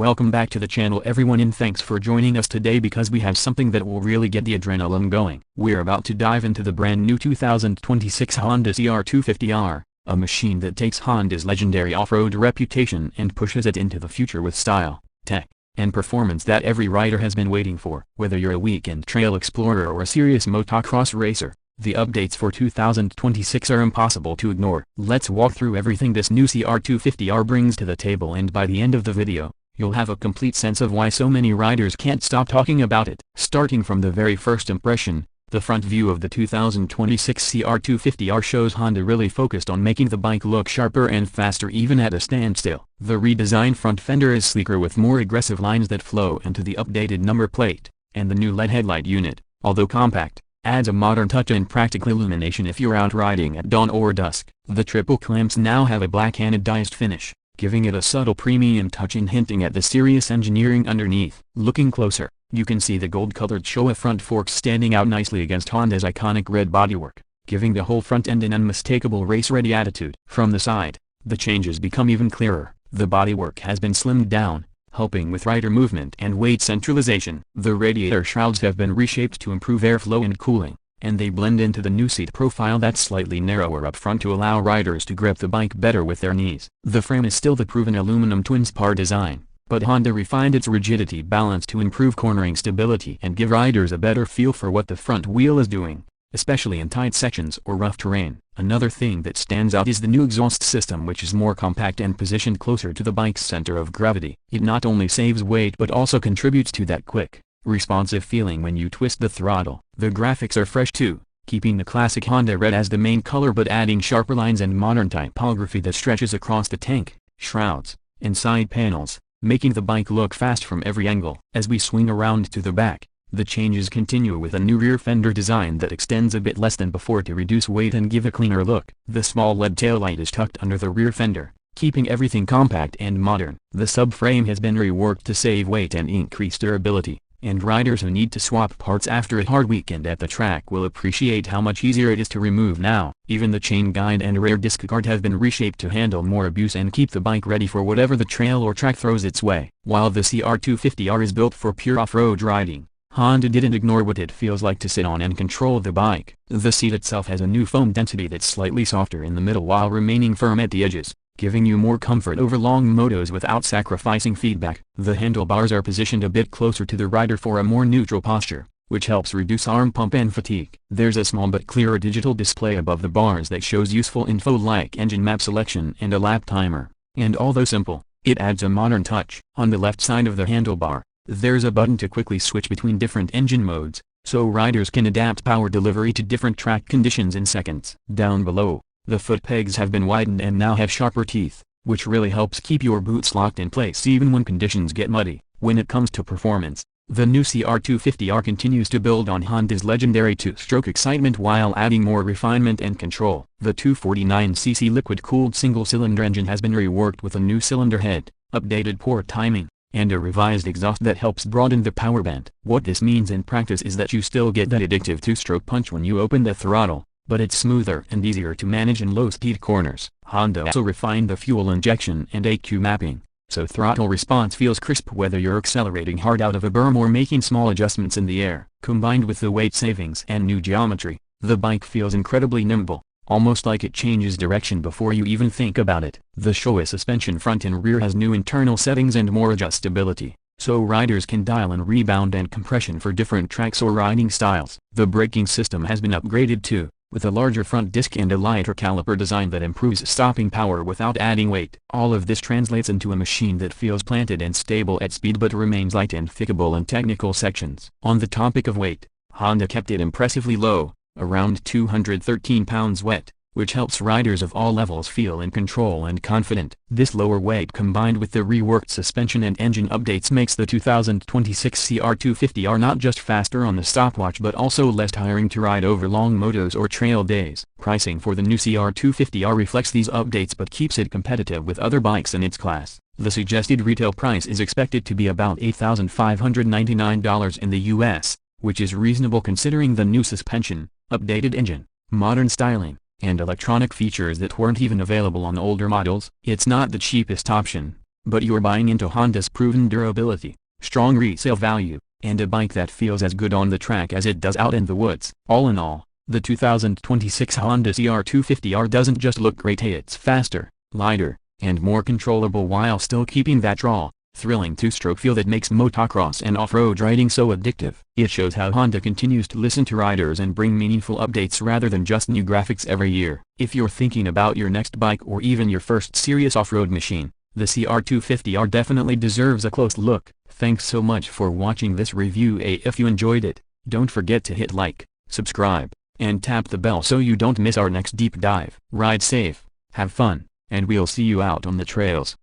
Welcome back to the channel everyone, and thanks for joining us today because we have something that will really get the adrenaline going. We're about to dive into the brand new 2026 Honda CR250R, a machine that takes Honda's legendary off-road reputation and pushes it into the future with style, tech, and performance that every rider has been waiting for. Whether you're a weekend trail explorer or a serious motocross racer, the updates for 2026 are impossible to ignore. Let's walk through everything this new CR250R brings to the table, and by the end of the video, you'll have a complete sense of why so many riders can't stop talking about it. Starting from the very first impression, the front view of the 2026 CR250R shows Honda really focused on making the bike look sharper and faster even at a standstill. The redesigned front fender is sleeker with more aggressive lines that flow into the updated number plate, and the new LED headlight unit, although compact, adds a modern touch and practical illumination if you're out riding at dawn or dusk. The triple clamps now have a black anodized finish, giving it a subtle premium touch and hinting at the serious engineering underneath. Looking closer, you can see the gold-colored Showa front forks standing out nicely against Honda's iconic red bodywork, giving the whole front end an unmistakable race-ready attitude. From the side, the changes become even clearer. The bodywork has been slimmed down, helping with rider movement and weight centralization. The radiator shrouds have been reshaped to improve airflow and cooling, and they blend into the new seat profile that's slightly narrower up front to allow riders to grip the bike better with their knees. The frame is still the proven aluminum twin-spar design, but Honda refined its rigidity balance to improve cornering stability and give riders a better feel for what the front wheel is doing, especially in tight sections or rough terrain. Another thing that stands out is the new exhaust system, which is more compact and positioned closer to the bike's center of gravity. It not only saves weight but also contributes to that quick, responsive feeling when you twist the throttle. The graphics are fresh too, keeping the classic Honda red as the main color but adding sharper lines and modern typography that stretches across the tank, shrouds, and side panels, making the bike look fast from every angle. As we swing around to the back, the changes continue with a new rear fender design that extends a bit less than before to reduce weight and give a cleaner look. The small LED taillight is tucked under the rear fender, keeping everything compact and modern. The subframe has been reworked to save weight and increase durability, and riders who need to swap parts after a hard weekend at the track will appreciate how much easier it is to remove now. Even the chain guide and rear disc guard have been reshaped to handle more abuse and keep the bike ready for whatever the trail or track throws its way. While the CR250R is built for pure off-road riding, Honda didn't ignore what it feels like to sit on and control the bike. The seat itself has a new foam density that's slightly softer in the middle while remaining firm at the edges, giving you more comfort over long motos without sacrificing feedback. The handlebars are positioned a bit closer to the rider for a more neutral posture, which helps reduce arm pump and fatigue. There's a small but clearer digital display above the bars that shows useful info like engine map selection and a lap timer, and although simple, it adds a modern touch. On the left side of the handlebar, there's a button to quickly switch between different engine modes, so riders can adapt power delivery to different track conditions in seconds. Down below, the foot pegs have been widened and now have sharper teeth, which really helps keep your boots locked in place even when conditions get muddy. When it comes to performance, the new CR250R continues to build on Honda's legendary two-stroke excitement while adding more refinement and control. The 249cc liquid-cooled single-cylinder engine has been reworked with a new cylinder head, updated port timing, and a revised exhaust that helps broaden the power band. What this means in practice is that you still get that addictive two-stroke punch when you open the throttle, but it's smoother and easier to manage in low-speed corners. Honda also refined the fuel injection and AQ mapping, so throttle response feels crisp whether you're accelerating hard out of a berm or making small adjustments in the air. Combined with the weight savings and new geometry, the bike feels incredibly nimble, almost like it changes direction before you even think about it. The Showa suspension front and rear has new internal settings and more adjustability, so riders can dial in rebound and compression for different tracks or riding styles. The braking system has been upgraded too, with a larger front disc and a lighter caliper design that improves stopping power without adding weight. All of this translates into a machine that feels planted and stable at speed but remains light and fickable in technical sections. On the topic of weight, Honda kept it impressively low, around 213 pounds wet, which helps riders of all levels feel in control and confident. This lower weight combined with the reworked suspension and engine updates makes the 2026 CR250R not just faster on the stopwatch but also less tiring to ride over long motos or trail days. Pricing for the new CR250R reflects these updates but keeps it competitive with other bikes in its class. The suggested retail price is expected to be about $8,599 in the US, which is reasonable considering the new suspension, updated engine, modern styling, and electronic features that weren't even available on older models. It's not the cheapest option, But you're buying into Honda's proven durability, strong resale value, and a bike that feels as good on the track as it does out in the woods. All in all, the 2026 Honda CR250R doesn't just look great, it's faster, lighter, and more controllable while still keeping that raw, thrilling two-stroke feel that makes motocross and off-road riding so addictive. It shows how Honda continues to listen to riders and bring meaningful updates rather than just new graphics every year. If you're thinking about your next bike or even your first serious off-road machine, the CR250R definitely deserves a close look. Thanks so much for watching this review. If you enjoyed it, don't forget to hit like, subscribe, and tap the bell so you don't miss our next deep dive. Ride safe, have fun, and we'll see you out on the trails.